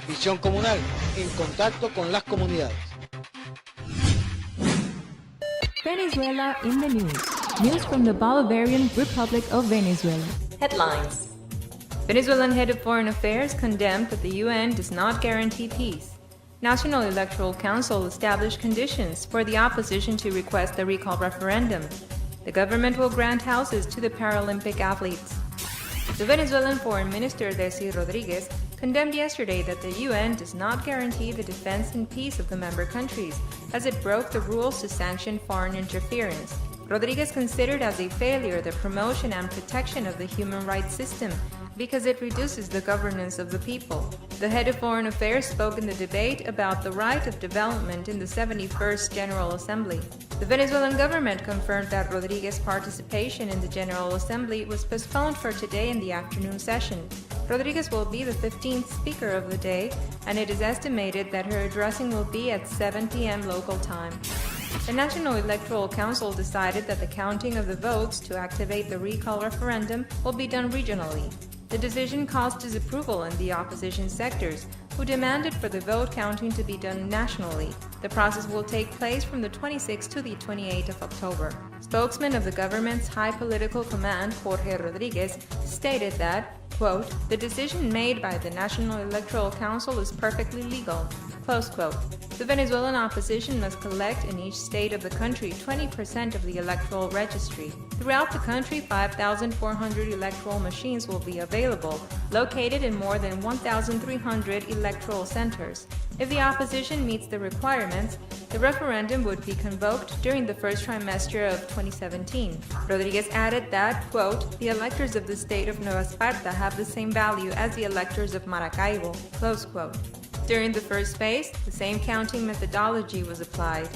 Visión comunal, en contacto con las comunidades. Venezuela in the news. News from the Bolivarian Republic of Venezuela. Headlines. Venezuelan head of foreign affairs condemned that the UN does not guarantee peace. National Electoral Council established conditions for the opposition to request the recall referendum. The government will grant houses to the Paralympic athletes. The Venezuelan Foreign Minister Desi Rodriguez condemned yesterday that the UN does not guarantee the defense and peace of the member countries, as it broke the rules to sanction foreign interference. Rodriguez considered as a failure the promotion and protection of the human rights system because it reduces the governance of the people. The head of foreign affairs spoke in the debate about the right of development in the 71st General Assembly. The Venezuelan government confirmed that Rodriguez's participation in the General Assembly was postponed for today in the afternoon session. Rodriguez will be the 15th speaker of the day, and it is estimated that her addressing will be at 7 p.m. local time. The National Electoral Council decided that the counting of the votes to activate the recall referendum will be done regionally. The decision caused disapproval in the opposition sectors, who demanded for the vote counting to be done nationally. The process will take place from the 26th to the 28th of October. Spokesman of the government's high political command, Jorge Rodriguez, stated that, quote, "The decision made by the National Electoral Council is perfectly legal," close quote. The Venezuelan opposition must collect in each state of the country 20% of the electoral registry. Throughout the country, 5,400 electoral machines will be available, located in more than 1,300 electoral centers. If the opposition meets the requirements, the referendum would be convoked during the first trimester of 2017. Rodriguez added that, quote, "The electors of the state of Nueva Esparta have the same value as the electors of Maracaibo," close quote. During the first phase, the same counting methodology was applied.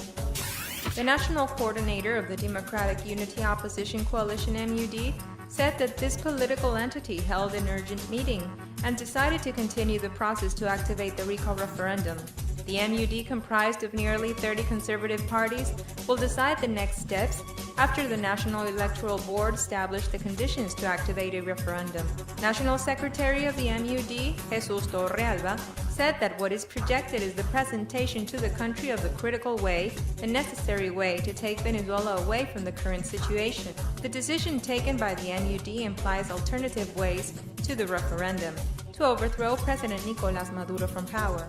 The national coordinator of the Democratic Unity Opposition Coalition MUD said that this political entity held an urgent meeting and decided to continue the process to activate the recall referendum. The MUD, comprised of nearly 30 conservative parties, will decide the next steps after the National Electoral Board established the conditions to activate a referendum. National Secretary of the MUD, Jesus Torrealba, said that what is projected is the presentation to the country of the critical way, the necessary way to take Venezuela away from the current situation. The decision taken by the MUD implies alternative ways to the referendum to overthrow President Nicolás Maduro from power.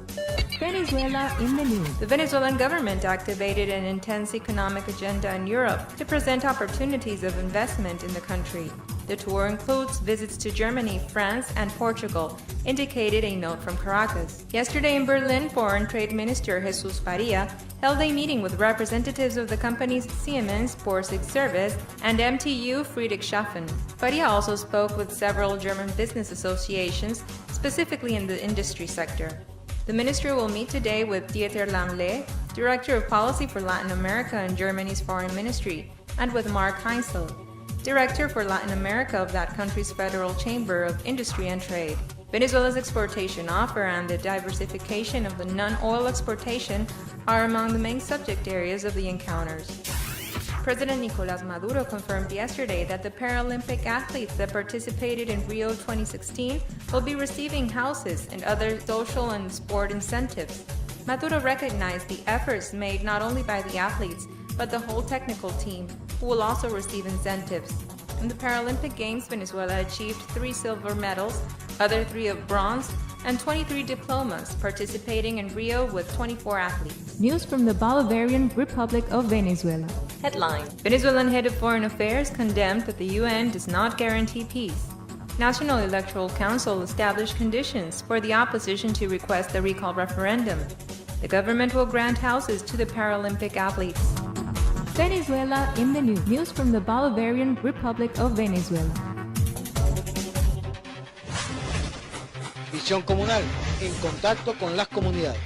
Venezuela in the news. The Venezuelan government activated an intense economic agenda in Europe to present opportunities of investment in the country. The tour includes visits to Germany, France, and Portugal, indicated a note from Caracas. Yesterday in Berlin, Foreign Trade Minister Jesus Faria held a meeting with representatives of the companies Siemens, Borsig Service, and MTU Friedrichshafen. Faria also spoke with several German business associations, specifically in the industry sector. The minister will meet today with Dieter Lamle, Director of Policy for Latin America in Germany's Foreign Ministry, and with Mark Heinzel, Director for Latin America of that country's Federal Chamber of Industry and Trade. Venezuela's exportation offer and the diversification of the non-oil exportation are among the main subject areas of the encounters. President Nicolás Maduro confirmed yesterday that the Paralympic athletes that participated in Rio 2016 will be receiving houses and other social and sport incentives. Maduro recognized the efforts made not only by the athletes, but the whole technical team, who will also receive incentives. In the Paralympic Games, Venezuela achieved 3 silver medals, other 3 of bronze, and 23 diplomas, participating in Rio with 24 athletes. News from the Bolivarian Republic of Venezuela. Headline. Venezuelan head of foreign affairs condemned that the UN does not guarantee peace. National Electoral Council established conditions for the opposition to request the recall referendum. The government will grant houses to the Paralympic athletes. Venezuela in the news. News from the Bolivarian Republic of Venezuela. Visión comunal, en contacto con las comunidades.